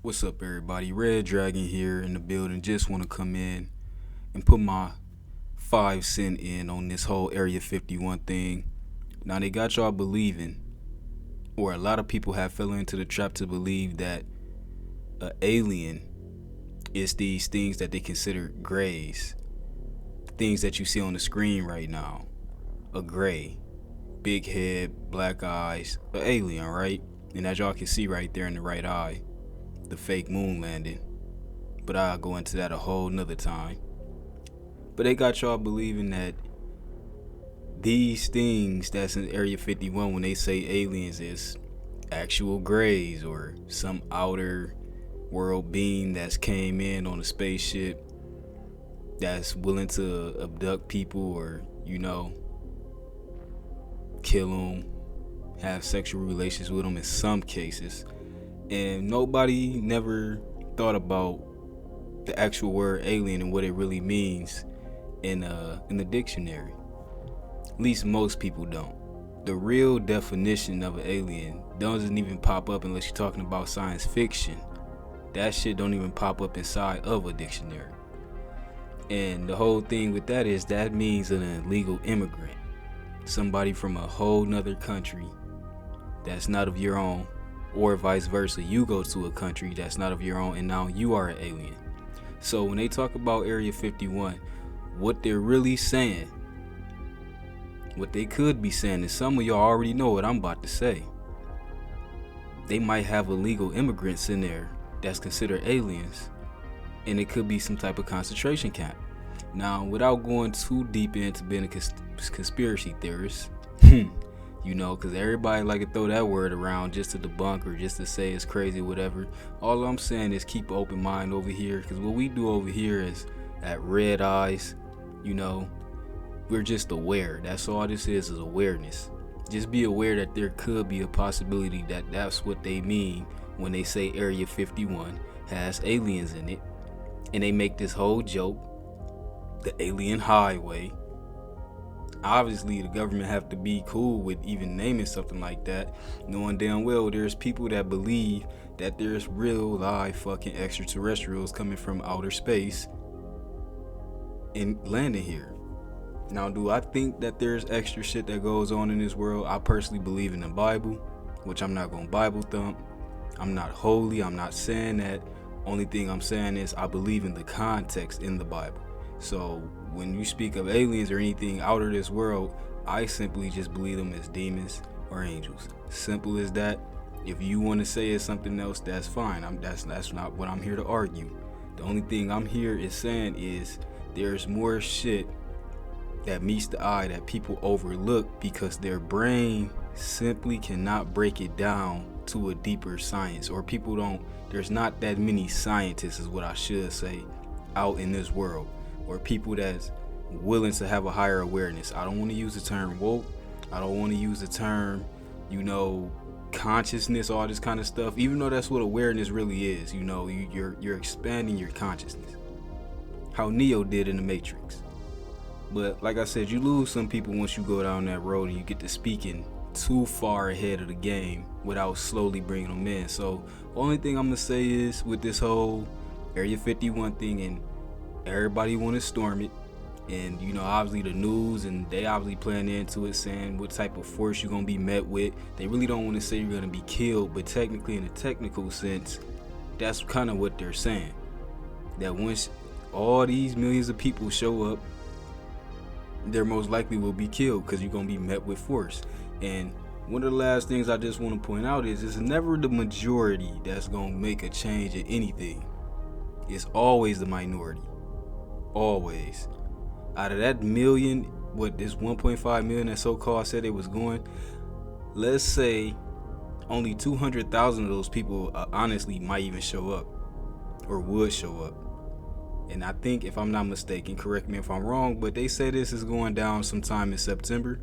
What's up, everybody? Red Dragon here in the building. Just want to come in and put my 5 cent in on this whole Area 51 thing. Now, they got y'all believing, or a lot of people have fell into the trap to believe that an alien is these things that they consider grays. Things that you see on the screen right now. A gray, big head, black eyes, an alien, right? And as y'all can see right there in the right eye, the fake moon landing. But I'll go into that a whole nother time. But they got y'all believing that these things that's in Area 51 when they say aliens is actual grays or some outer world being that's came in on a spaceship that's willing to abduct people or, kill them, have sexual relations with them in some cases. And nobody never thought about the actual word alien and what it really means in the dictionary. At least most people don't. The real definition of an alien doesn't even pop up unless you're talking about science fiction. That shit don't even pop up inside of a dictionary. And the whole thing with that is that means an illegal immigrant. Somebody from a whole nother country that's not of your own, or vice versa. You go to a country that's not of your own and now you are an alien. So when they talk about Area 51, what they're really saying, what they could be saying, is some of y'all already know what I'm about to say. They might have illegal immigrants in there that's considered aliens, and it could be some type of concentration camp. Now, without going too deep into being a conspiracy theorist, because everybody like to throw that word around just to debunk or just to say it's crazy, whatever. All I'm saying is keep an open mind over here, because what we do over here is at Red Eyes, we're just aware. That's all this is awareness. Just be aware that there could be a possibility that that's what they mean when they say Area 51 has aliens in it. And they make this whole joke, the alien highway. Obviously, the government have to be cool with even naming something like that, knowing damn well there's people that believe that there's real live fucking extraterrestrials coming from outer space and landing here. Now, do I think that there's extra shit that goes on in this world? I personally believe in the Bible, which I'm not gonna Bible thump. I'm not holy, I'm not saying that. Only thing I'm saying is I believe in the context in the Bible. So when you speak of aliens or anything out of this world, I simply just believe them as demons or angels. Simple as that. If you want to say it's something else, that's fine. That's not what I'm here to argue. The only thing I'm here is saying is there's more shit that meets the eye that people overlook because their brain simply cannot break it down to a deeper science, or there's not that many scientists, is what I should say, out in this world, or people that's willing to have a higher awareness. I don't want to use the term woke. I don't want to use the term, consciousness, all this kind of stuff, even though that's what awareness really is. You're expanding your consciousness, how Neo did in the Matrix. But like I said, you lose some people once you go down that road and you get to speaking too far ahead of the game without slowly bringing them in. So only thing I'm gonna say is, with this whole Area 51 thing, and everybody want to storm it, and obviously the news, and they obviously playing into it, saying what type of force you're gonna be met with. They really don't want to say you're gonna be killed, but technically, in a technical sense, that's kind of what they're saying. That once all these millions of people show up, there most likely will be killed because you're gonna be met with force. And one of the last things I just want to point out is it's never the majority that's gonna make a change in anything. It's always the minority. Always. Out of that million, this 1.5 million that so-called said it was going, let's say only 200,000 of those people honestly might even show up, or would show up. And I think, if I'm not mistaken, correct me if I'm wrong, but they say this is going down sometime in September.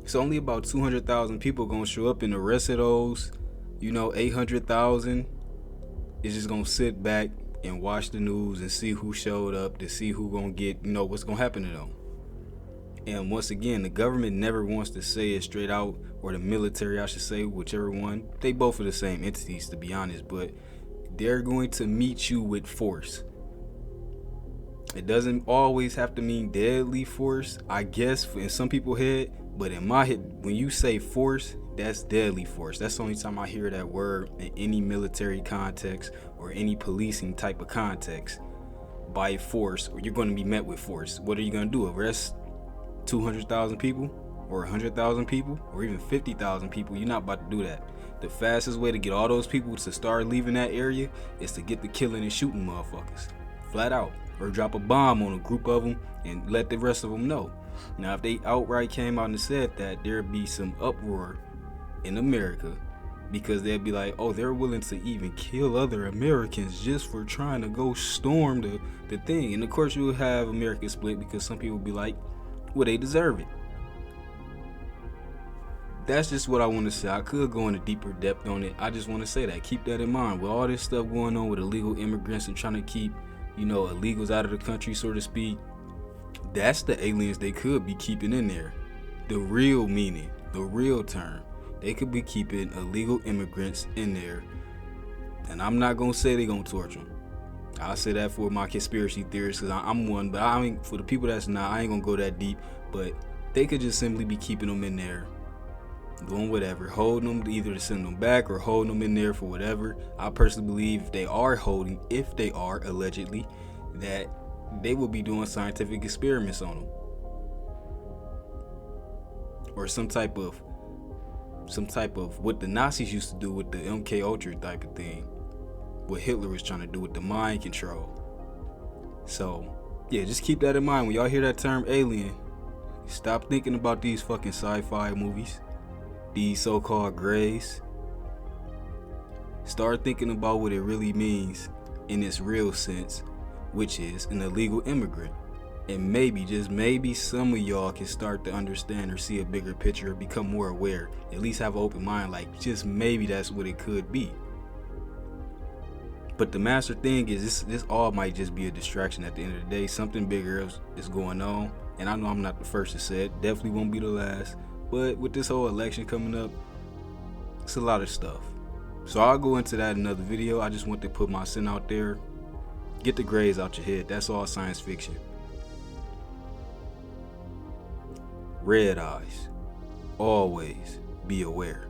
So only about 200,000 people gonna show up, and the rest of those, 800,000 is just gonna sit back and watch the news and see who showed up, to see who gonna get, what's gonna happen to them. And once again, the government never wants to say it straight out, or the military, I should say, whichever one. They both are the same entities, to be honest, but they're going to meet you with force. It doesn't always have to mean deadly force, I guess, in some people's head. But in my head, when you say force, that's deadly force. That's the only time I hear that word in any military context or any policing type of context. By force, or you're going to be met with force. What are you going to do? Arrest 200,000 people or 100,000 people or even 50,000 people? You're not about to do that. The fastest way to get all those people to start leaving that area is to get the killing and shooting motherfuckers. Flat out. Or drop a bomb on a group of them and let the rest of them know. Now, if they outright came out and said that, there'd be some uproar in America, because they'd be like, oh, they're willing to even kill other Americans just for trying to go storm the thing. And of course you would have America split, because some people would be like, well, they deserve it. That's just what I want to say. I could go into deeper depth on it. I just want to say that. Keep that in mind. With all this stuff going on with illegal immigrants and trying to keep, illegals out of the country, so to speak, that's the aliens they could be keeping in there. The real meaning, the real term. They could be keeping illegal immigrants in there. And I'm not going to say they're going to torture them. I'll say that for my conspiracy theorists, because I'm one. But I mean, for the people that's not, I ain't going to go that deep. But they could just simply be keeping them in there, doing whatever, holding them either to send them back or holding them in there for whatever. I personally believe if they are allegedly, that they will be doing scientific experiments on them, or some type of what the Nazis used to do with the MK Ultra type of thing, what Hitler was trying to do with the mind control. So yeah, just keep that in mind when y'all hear that term alien. Stop thinking about these fucking sci-fi movies, these so-called grays. Start thinking about what it really means in its real sense, which is an illegal immigrant. And maybe, just maybe, some of y'all can start to understand or see a bigger picture or become more aware. At least have an open mind, like just maybe that's what it could be. But the master thing is, this all might just be a distraction at the end of the day. Something bigger is going on. And I know I'm not the first to say it, definitely won't be the last. But with this whole election coming up, it's a lot of stuff. So I'll go into that in another video. I just want to put my sin out there. Get the grays out your head. That's all science fiction. Red eyes. Always be aware.